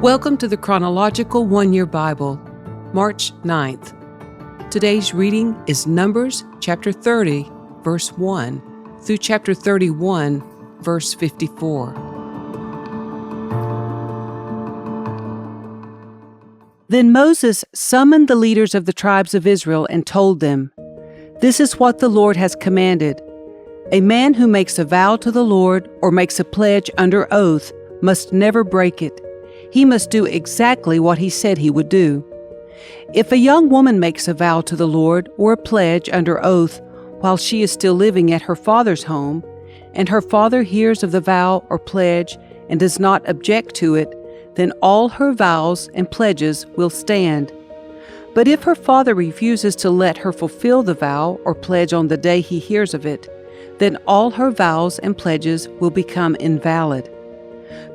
Welcome to the Chronological One-Year Bible, March 9th. Today's reading is Numbers chapter 30, verse 1, through chapter 31, verse 54. Then Moses summoned the leaders of the tribes of Israel and told them, "This is what the Lord has commanded. A man who makes a vow to the Lord or makes a pledge under oath must never break it. He must do exactly what he said he would do. If a young woman makes a vow to the Lord or a pledge under oath while she is still living at her father's home, and her father hears of the vow or pledge and does not object to it, then all her vows and pledges will stand. But if her father refuses to let her fulfill the vow or pledge on the day he hears of it, then all her vows and pledges will become invalid.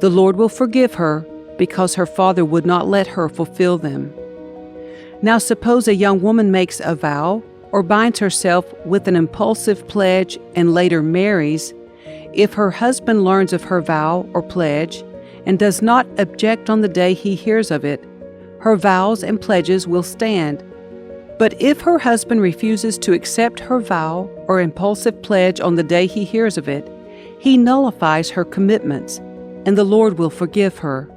The Lord will forgive her because her father would not let her fulfill them. Now suppose a young woman makes a vow or binds herself with an impulsive pledge and later marries. If her husband learns of her vow or pledge and does not object on the day he hears of it, her vows and pledges will stand. But if her husband refuses to accept her vow or impulsive pledge on the day he hears of it, he nullifies her commitments, and the Lord will forgive her.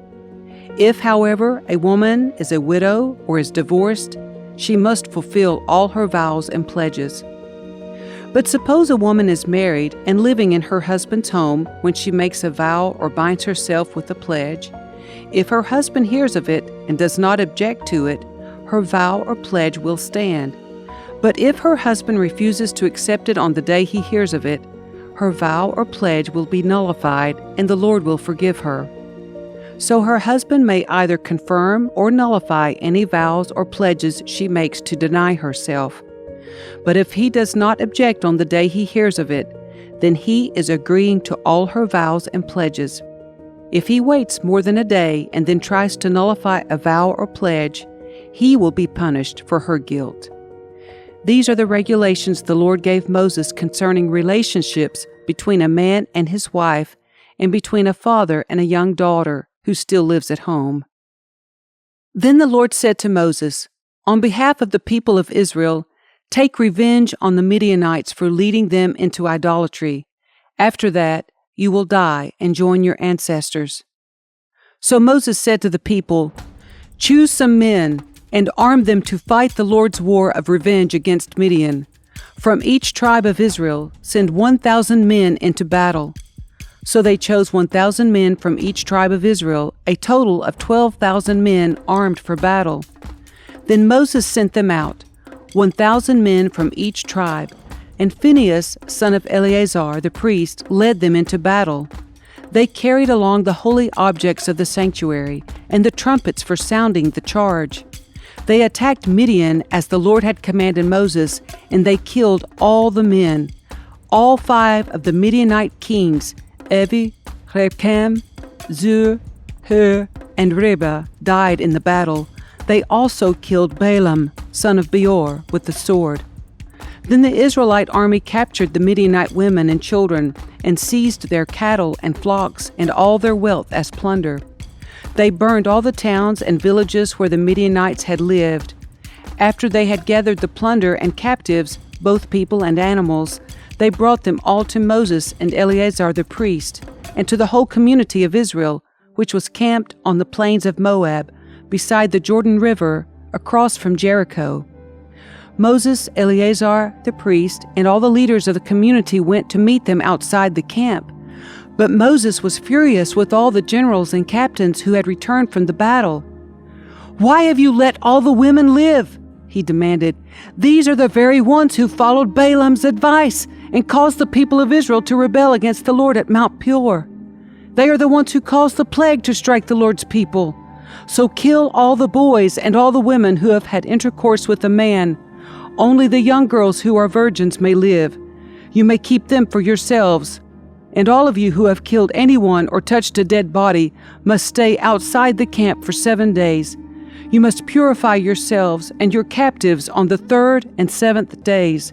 If, however, a woman is a widow or is divorced, she must fulfill all her vows and pledges. But suppose a woman is married and living in her husband's home when she makes a vow or binds herself with a pledge. If her husband hears of it and does not object to it, her vow or pledge will stand. But if her husband refuses to accept it on the day he hears of it, her vow or pledge will be nullified, and the Lord will forgive her. So her husband may either confirm or nullify any vows or pledges she makes to deny herself. But if he does not object on the day he hears of it, then he is agreeing to all her vows and pledges. If he waits more than a day and then tries to nullify a vow or pledge, he will be punished for her guilt. These are the regulations the Lord gave Moses concerning relationships between a man and his wife, and between a father and a young daughter who still lives at home. Then the Lord said to Moses, "On behalf of the people of Israel, take revenge on the Midianites for leading them into idolatry. After that, you will die and join your ancestors." So Moses said to the people, "Choose some men and arm them to fight the Lord's war of revenge against Midian. From each tribe of Israel, send 1,000 men into battle." So they chose 1,000 men from each tribe of Israel, a total of 12,000 men armed for battle. Then Moses sent them out, 1,000 men from each tribe, and Phinehas, son of Eleazar the priest, led them into battle. They carried along the holy objects of the sanctuary and the trumpets for sounding the charge. They attacked Midian as the Lord had commanded Moses, and they killed all the men. All 5 of the Midianite kings, Evi, Repkam, Zur, Hur, and Reba, died in the battle. They also killed Balaam, son of Beor, with the sword. Then the Israelite army captured the Midianite women and children and seized their cattle and flocks and all their wealth as plunder. They burned all the towns and villages where the Midianites had lived. After they had gathered the plunder and captives, both people and animals, they brought them all to Moses and Eleazar the priest, and to the whole community of Israel, which was camped on the plains of Moab, beside the Jordan River, across from Jericho. Moses, Eleazar the priest, and all the leaders of the community went to meet them outside the camp. But Moses was furious with all the generals and captains who had returned from the battle. "Why have you let all the women live?" he demanded. "These are the very ones who followed Balaam's advice and caused the people of Israel to rebel against the Lord at Mount Peor. They are the ones who caused the plague to strike the Lord's people. So kill all the boys and all the women who have had intercourse with a man. Only the young girls who are virgins may live. You may keep them for yourselves. And all of you who have killed anyone or touched a dead body must stay outside the camp for 7 days. You must purify yourselves and your captives on the 3rd and 7th days.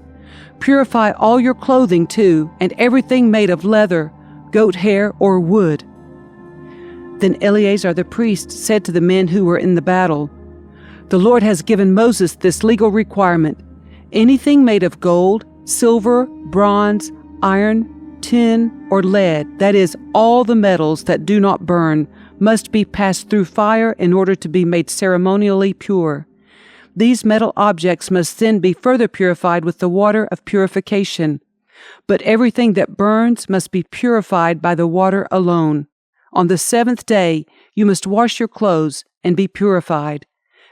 Purify all your clothing too, and everything made of leather, goat hair, or wood." Then Eleazar the priest said to the men who were in the battle, "The Lord has given Moses this legal requirement. Anything made of gold, silver, bronze, iron, tin, or lead, that is, all the metals that do not burn, must be passed through fire in order to be made ceremonially pure. These metal objects must then be further purified with the water of purification. But everything that burns must be purified by the water alone. On the seventh day you must wash your clothes and be purified.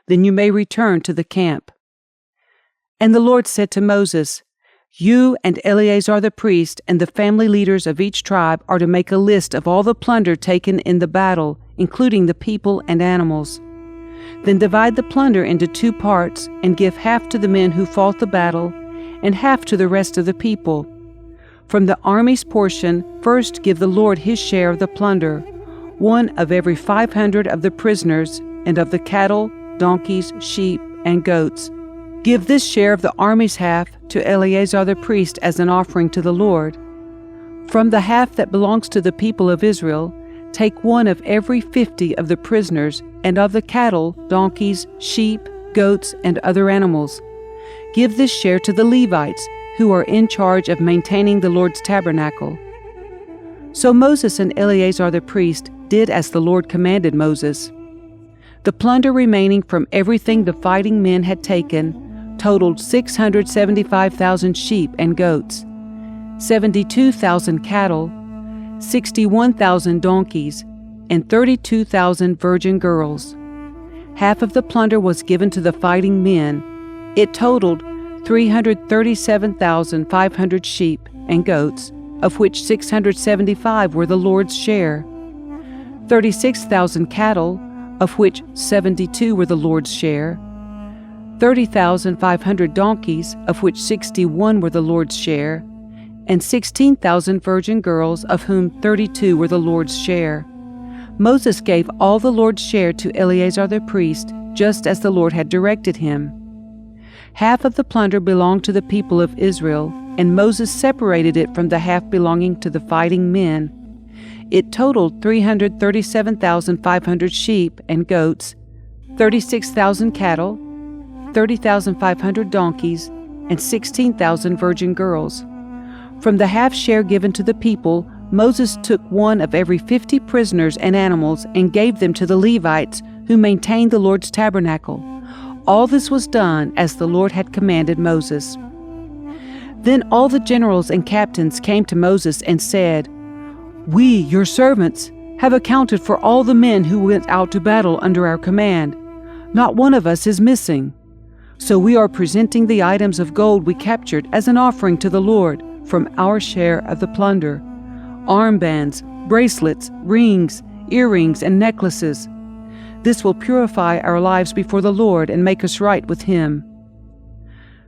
Then you may return to the camp." And the Lord said to Moses, "You and Eleazar the priest and the family leaders of each tribe are to make a list of all the plunder taken in the battle, including the people and animals. Then divide the plunder into 2 parts and give half to the men who fought the battle and half to the rest of the people. From the army's portion, first give the Lord his share of the plunder, 1 of every 500 of the prisoners and of the cattle, donkeys, sheep, and goats. Give this share of the army's half to Eleazar the priest as an offering to the Lord. From the half that belongs to the people of Israel, take 1 of every 50 of the prisoners and of the cattle, donkeys, sheep, goats, and other animals. Give this share to the Levites, who are in charge of maintaining the Lord's tabernacle." So Moses and Eleazar the priest did as the Lord commanded Moses. The plunder remaining from everything the fighting men had taken totaled 675,000 sheep and goats, 72,000 cattle, 61,000 donkeys, and 32,000 virgin girls. Half of the plunder was given to the fighting men. It totaled 337,500 sheep and goats, of which 675 were the Lord's share, 36,000 cattle, of which 72 were the Lord's share, 30,500 donkeys, of which 61 were the Lord's share, and 16,000 virgin girls, of whom 32 were the Lord's share. Moses gave all the Lord's share to Eleazar the priest, just as the Lord had directed him. Half of the plunder belonged to the people of Israel, and Moses separated it from the half belonging to the fighting men. It totaled 337,500 sheep and goats, 36,000 cattle, 30,500 donkeys, and 16,000 virgin girls. From the half share given to the people, Moses took 1 of every 50 prisoners and animals and gave them to the Levites, who maintained the Lord's tabernacle. All this was done as the Lord had commanded Moses. Then all the generals and captains came to Moses and said, "We, your servants, have accounted for all the men who went out to battle under our command. Not one of us is missing. So we are presenting the items of gold we captured as an offering to the Lord from our share of the plunder: armbands, bracelets, rings, earrings, and necklaces. This will purify our lives before the Lord and make us right with Him."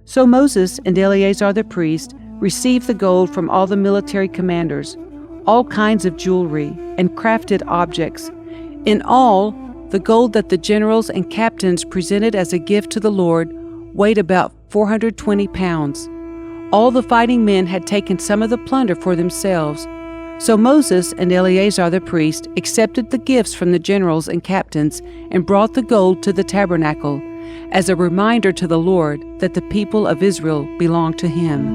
So Moses and Eleazar the priest received the gold from all the military commanders, all kinds of jewelry, and crafted objects. In all, the gold that the generals and captains presented as a gift to the Lord weighed about 420 pounds. All the fighting men had taken some of the plunder for themselves. So Moses and Eleazar the priest accepted the gifts from the generals and captains and brought the gold to the tabernacle as a reminder to the Lord that the people of Israel belonged to Him.